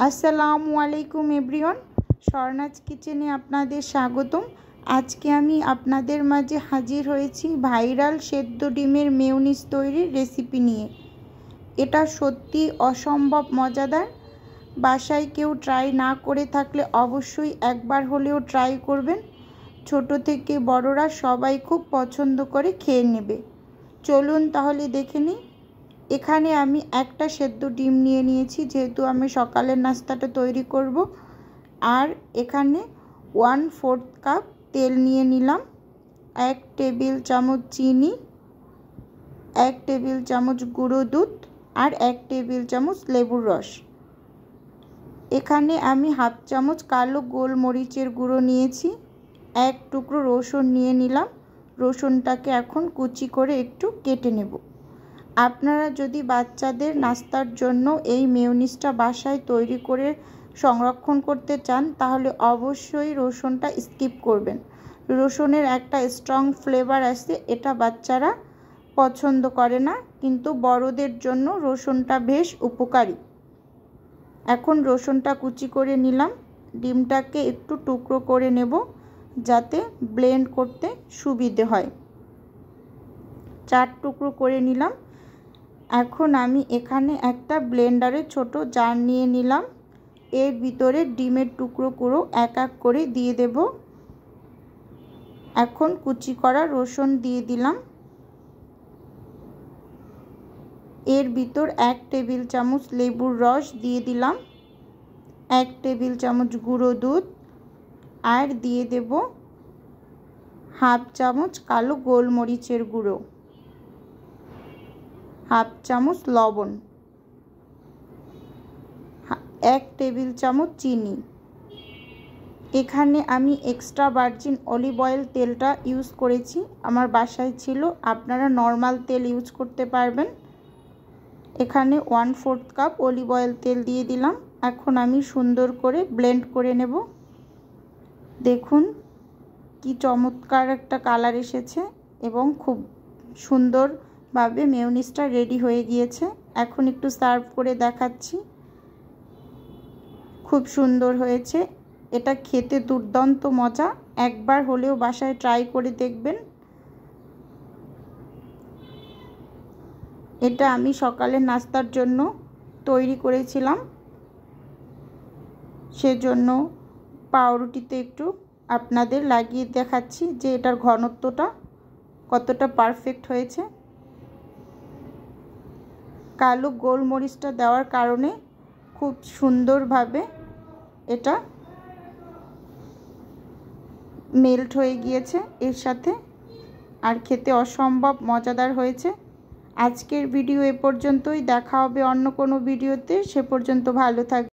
আসসালামু আলাইকুম এভরিওয়ান, স্বর্ণাজ কিচেনে আপনাদের স্বাগতম। আজকে আমি আপনাদের মাঝে হাজির হয়েছি ভাইরাল সেদ্ধ ডিমের মেয়োনিজ তৈরির রেসিপি নিয়ে। এটা সত্যি অসম্ভব মজাদার। বাসায় কেউ ট্রাই না করে থাকলে অবশ্যই একবার হলেও ট্রাই করবেন। ছোট থেকে বড়রা সবাই খুব পছন্দ করে খেয়ে নেবে। চলুন তাহলে দেখে নিই। এখানে আমি একটা সেদ্ধ ডিম নিয়ে নিয়েছি, যেহেতু আমি সকালের নাস্তাটা তৈরি করব। আর এখানে 1/4 কাপ তেল নিয়ে নিলাম, 1 টেবিল চামচ চিনি, 1 টেবিল চামচ গুঁড়ো দুধ আর 1 টেবিল চামচ লেবুর রস। এখানে আমি 1/2 চামচ কালো গোলমরিচের গুঁড়ো নিয়েছি, 1 টুকরো রসুন নিয়ে নিলাম। রসুনটাকে এখন কুচি করে একটু কেটে নেব। আপনারা যদি বাচ্চাদের নাস্তার জন্য এই মেয়োনিজটা বাসায় তৈরি করে সংরক্ষণ করতে চান, তাহলে অবশ্যই রসুনটা স্কিপ করবেন। রসুনের একটা স্ট্রং ফ্লেভার আছে, এটা বাচ্চারা পছন্দ করে না, কিন্তু বড়দের জন্য রসুনটা বেশ উপকারী। এখন রসুনটা কুচি করে নিলাম। ডিমটাকে একটু টুকরো করে নেব, যাতে ব্লেন্ড করতে সুবিধে হয়। 4 টুকরো করে নিলাম। এখন আমি এখানে একটা ব্লেন্ডারে ছোট জার নিয়ে নিলাম। এর ভিতরে ডিমের টুকরোগুলো এক এক করে দিয়ে দেব। এখন কুচি করা রসুন দিয়ে দিলাম। এর ভিতর 1 টেবিল চামচ লেবুর রস দিয়ে দিলাম, 1 টেবিল চামচ গুঁড়ো দুধ, আর দিয়ে দেব 1/2 চামচ কালো গোলমরিচের গুঁড়ো, 1/2 চামচ লবণ, 1 টেবিল চামচ চিনি। এখানে আমি এক্সট্রা ভার্জিন অলিভ অয়েল তেলটা ইউজ করেছি, আমার বাসায় ছিল। আপনারা নর্মাল তেল ইউজ করতে পারবেন। এখানে 1/4 কাপ অলিভ অয়েল তেল দিয়ে দিলাম। এখন আমি সুন্দর করে ব্লেন্ড করে নেব। দেখুন কি চমৎকার একটা কালার এসেছে এবং খুব সুন্দরভাবে মেয়োনিজটা রেডি হয়ে গিয়েছে। এখন একটু সার্ভ করে দেখাচ্ছি। খুব সুন্দর হয়েছে, এটা খেতে দুর্দান্ত মজা। একবার হলেও বাসায় ট্রাই করে দেখবেন। এটা আমি সকালের নাস্তার জন্য তৈরি করেছিলাম, সেজন্য পাউরুটিতে একটু আপনাদের লাগিয়ে দেখাচ্ছি যে এটার ঘনত্বটা কতটা পারফেক্ট হয়েছে। কালো গোলমরিচটা দেওয়ার কারণে খুব সুন্দরভাবে এটা মেল্ট হয়ে গিয়েছে এর সাথে, আর খেতে অসম্ভব মজাদার হয়েছে। আজকের ভিডিও এ পর্যন্তই। দেখা হবে অন্য কোনো ভিডিওতে। সে পর্যন্ত ভালো থাকবেন।